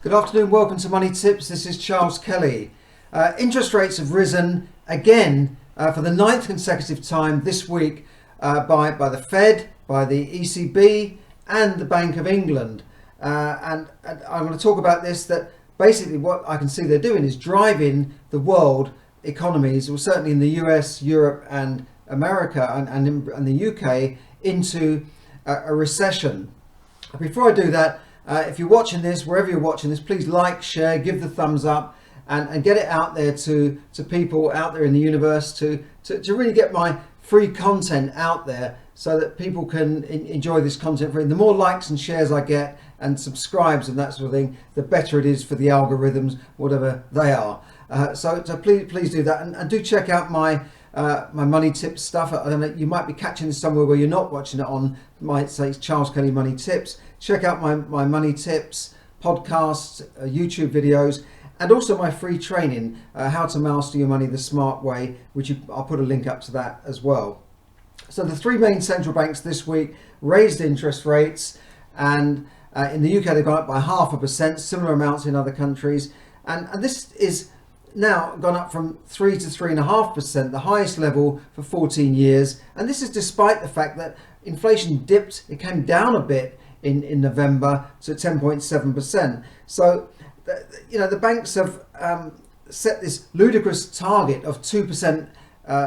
Good afternoon, welcome to Money Tips. This is Charles Kelly. Interest rates have risen again for the ninth consecutive time this week by the Fed, by the ECB and the Bank of England. And I'm going to talk about this, that basically what I can see they're doing is driving the world economies, or certainly in the US, Europe and America and the UK, into a recession. Before I do that, if you're watching this, wherever you're watching this, please like, share, give the thumbs up and get it out there to people out there in the universe to really get my free content out there so that people can enjoy this content free. The more likes and shares I get and subscribes and that sort of thing, the better it is for the algorithms, whatever they are. So please do that, and do check out my money tips stuff. I don't know, you might be catching this somewhere where you're not watching it on, might say it's Charles Kelly Money Tips. Check out my money tips podcasts, YouTube videos, and also my free training, how to master your money the smart way, which I'll put a link up to that as well. So the three main central banks this week raised interest rates, and in the UK they've gone up by 0.5%, similar amounts in other countries, and this is now gone up from 3 to 3.5%, the highest level for 14 years. And this is despite the fact that inflation dipped, it came down a bit in November to 10.7%. So, the banks have set this ludicrous target of 2%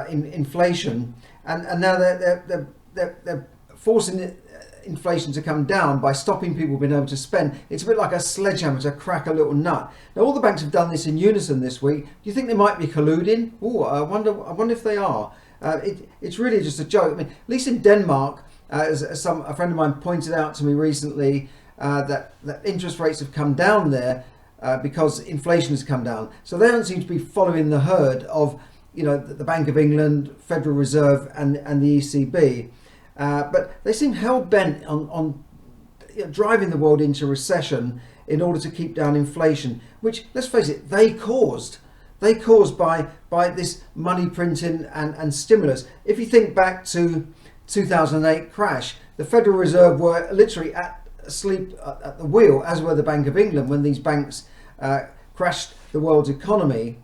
in inflation, and now they're forcing inflation to come down by stopping people being able to spend. It's a bit like a sledgehammer to crack a little nut. Now all the banks have done this in unison this week. Do you think they might be colluding? I wonder if they are. It's really just a joke. I mean, at least in Denmark, as a friend of mine pointed out to me recently, that interest rates have come down there because inflation has come down. So they don't seem to be following the herd of the Bank of England, Federal Reserve and the ECB. But they seem hell-bent on driving the world into recession in order to keep down inflation, which, let's face it, they caused by this money printing and stimulus. If you think back to 2008 crash, the Federal Reserve were literally asleep at the wheel, as were the Bank of England, when these banks crashed the world's economy.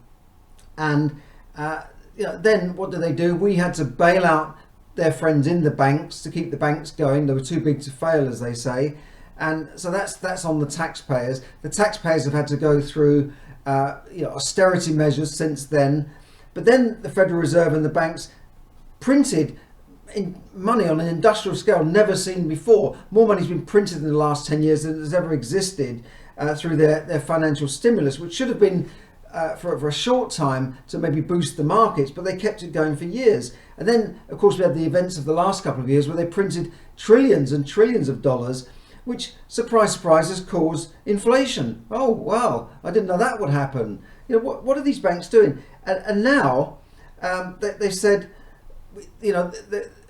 And then what do? We had to bail out their friends in the banks to keep the banks going. They were too big to fail, as they say, and so that's on the taxpayers. The taxpayers have had to go through austerity measures since then. But then the Federal Reserve and the banks printed money on an industrial scale never seen before. More money's been printed in the last 10 years than has ever existed through their financial stimulus, which should have been for a short time to maybe boost the markets, but they kept it going for years. And then, of course, we had the events of the last couple of years where they printed trillions and trillions of dollars, which, surprise, surprise, has caused inflation. Oh, wow, I didn't know that would happen. What are these banks doing? And now they've said,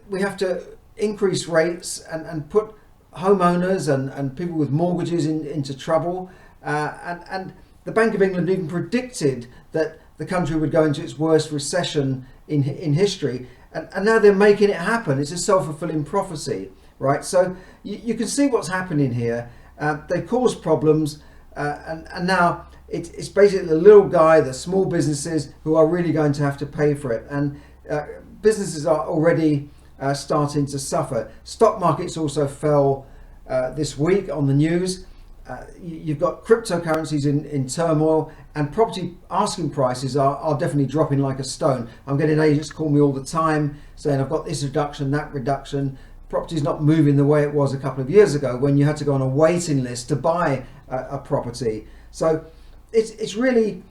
we have to increase rates and put homeowners and people with mortgages into trouble. And the Bank of England even predicted that the country would go into its worst recession in history, and now they're making it happen. It's a self-fulfilling prophecy, right? So you can see what's happening here. They cause problems, and now it's basically the little guy, the small businesses, who are really going to have to pay for it. And businesses are already starting to suffer. Stock markets also fell this week on the news. You've got cryptocurrencies in turmoil, and property asking prices are definitely dropping like a stone. I'm getting agents call me all the time saying I've got this reduction, that reduction. Property's not moving the way it was a couple of years ago when you had to go on a waiting list to buy a property. So it's really,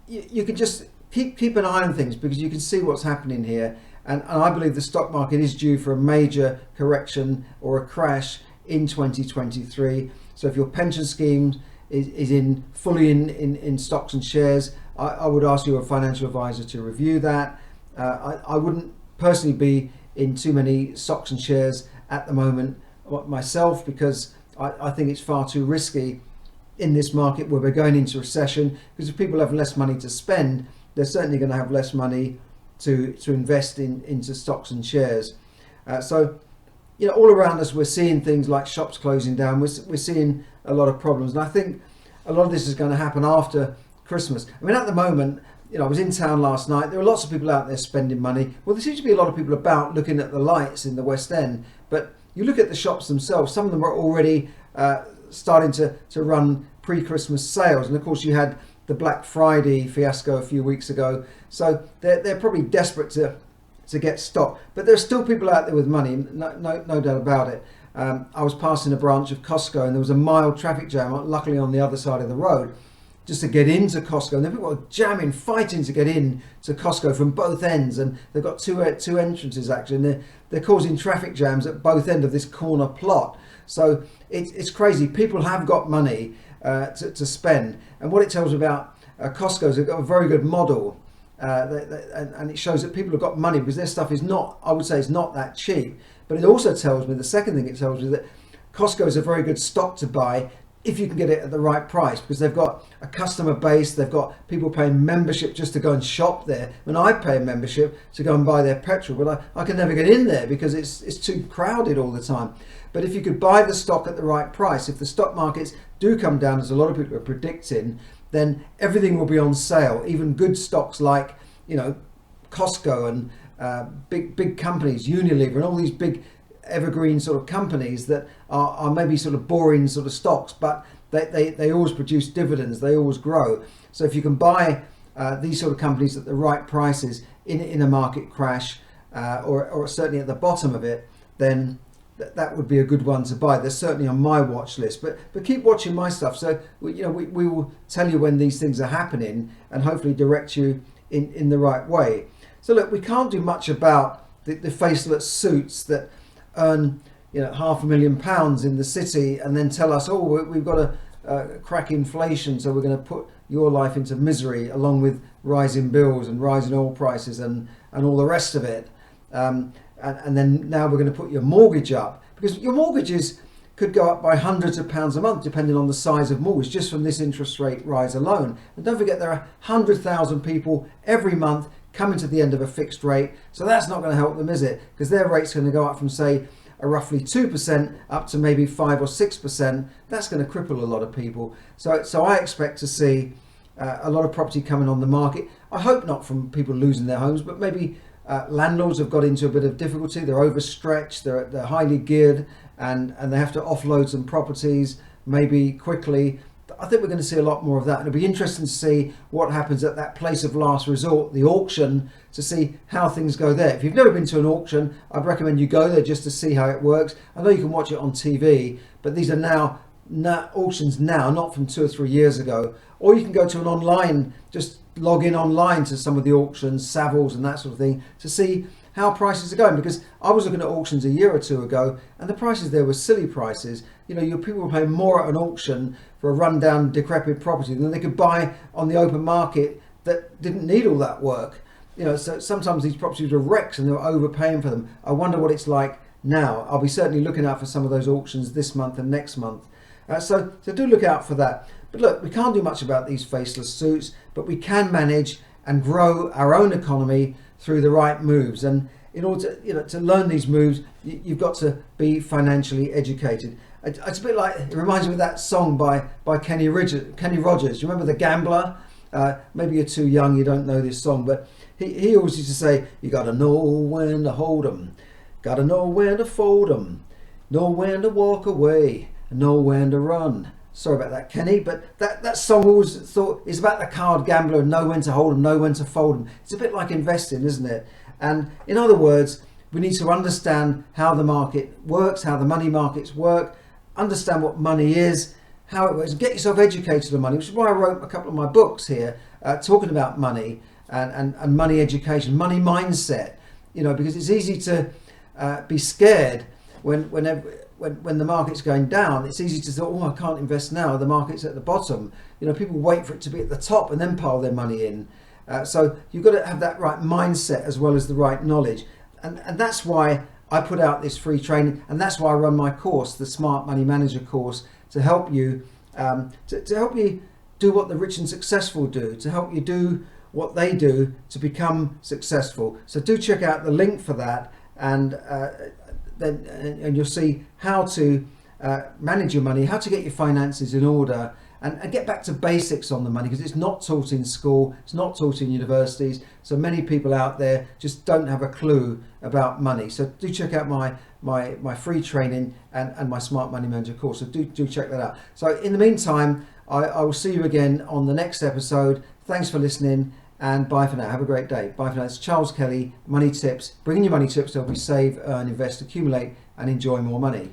you can just keep an eye on things, because you can see what's happening here. And I believe the stock market is due for a major correction or a crash in 2023. So if your pension scheme is fully in stocks and shares, I would ask your financial advisor to review that. I wouldn't personally be in too many stocks and shares at the moment myself, because I think it's far too risky in this market where we're going into recession, because if people have less money to spend, they're certainly going to have less money to invest into stocks and shares. So all around us we're seeing things like shops closing down. We're seeing a lot of problems, and I think a lot of this is going to happen after Christmas. I mean, at the moment, I was in town last night. There were lots of people out there spending money. Well, there seems to be a lot of people about looking at the lights in the West End. But you look at the shops themselves, some of them are already starting to run pre-Christmas sales. And of course, you had the Black Friday fiasco a few weeks ago. So they're probably desperate to get stock. But there's still people out there with money, no doubt about it. I was passing a branch of Costco and there was a mild traffic jam, luckily on the other side of the road, just to get into Costco. And then people are jamming, fighting to get in to Costco from both ends. And they've got two entrances actually, and they're causing traffic jams at both ends of this corner plot. So it's crazy. People have got money to spend. And what it tells me about Costco is they've got a very good model. And it shows that people have got money because their stuff is not, I would say, it's not that cheap. But it also tells me, the second thing it tells me, that Costco is a very good stock to buy if you can get it at the right price, because they've got a customer base, they've got people paying membership just to go and shop there. When I pay a membership to go and buy their petrol, but I can never get in there because it's too crowded all the time. But if you could buy the stock at the right price, if the stock markets do come down, as a lot of people are predicting, then everything will be on sale. Even good stocks like, Costco and big companies, Unilever, and all these big evergreen sort of companies that are maybe sort of boring sort of stocks, but they always produce dividends, they always grow. So if you can buy these sort of companies at the right prices in a market crash, or certainly at the bottom of it, then that would be a good one to buy. They're certainly on my watch list, but keep watching my stuff. So we will tell you when these things are happening and hopefully direct you in the right way. So look, we can't do much about the faceless suits that earn £500,000 in the city and then tell us, we've got to crack inflation, so we're going to put your life into misery, along with rising bills and rising oil prices and all the rest of it. And then now we're going to put your mortgage up, because your mortgages could go up by hundreds of pounds a month depending on the size of mortgage, just from this interest rate rise alone. And don't forget, there are 100,000 people every month coming to the end of a fixed rate, so that's not going to help them, is it? Because their rate's going to go up from, say, a roughly 2% up to maybe 5 or 6%. That's going to cripple a lot of people. So I expect to see a lot of property coming on the market. I hope not from people losing their homes, but maybe landlords have got into a bit of difficulty. They're overstretched, they're highly geared, and they have to offload some properties maybe quickly. I think we're going to see a lot more of that. And it'll be interesting to see what happens at that place of last resort, the auction, to see how things go there. If you've never been to an auction, I'd recommend you go there just to see how it works. I know you can watch it on TV, but these are now auctions now, not from 2 or 3 years ago. Or you can go to an online, just log in online to some of the auctions, Savills and that sort of thing, to see how prices are going. Because I was looking at auctions a year or two ago, and the prices there were silly prices. Your people were paying more at an auction for a rundown, decrepit property than they could buy on the open market that didn't need all that work. So sometimes these properties were wrecks and they were overpaying for them. I wonder what it's like now. I'll be certainly looking out for some of those auctions this month and next month. So do look out for that. But look, we can't do much about these faceless suits, but we can manage and grow our own economy through the right moves. And in order to learn these moves, you've got to be financially educated. It's a bit like, it reminds me of that song by Kenny Rogers. You remember The Gambler? Maybe you're too young, you don't know this song, but he always used to say, you got to know when to hold 'em, got to know when to fold 'em, know when to walk away, know when to run. Sorry about that, Kenny, but that song always thought is about the card gambler and know when to hold 'em, know when to fold 'em. It's a bit like investing, isn't it? And in other words, we need to understand how the market works, how the money markets work, understand what money is, how it works, and get yourself educated on money, which is why I wrote a couple of my books here talking about money and money education, money mindset, because it's easy to be scared when the market's going down. It's easy to say, I can't invest now, the market's at the bottom. People wait for it to be at the top and then pile their money in. So you've got to have that right mindset as well as the right knowledge. And that's why I put out this free training, and that's why I run my course, the Smart Money Manager course, to help you to help you do what the rich and successful do, to help you do what they do to become successful. So do check out the link for that, and you'll see how to manage your money, how to get your finances in order, and get back to basics on the money, because it's not taught in school, it's not taught in universities. So many people out there just don't have a clue about money. So do check out my free training and my Smart Money Manager course. So do check that out. So in the meantime, I will see you again on the next episode. Thanks for listening, and bye for now. Have a great day. Bye for now. It's Charles Kelly, Money Tips, bringing you money tips to help you save, earn, invest, accumulate, and enjoy more money.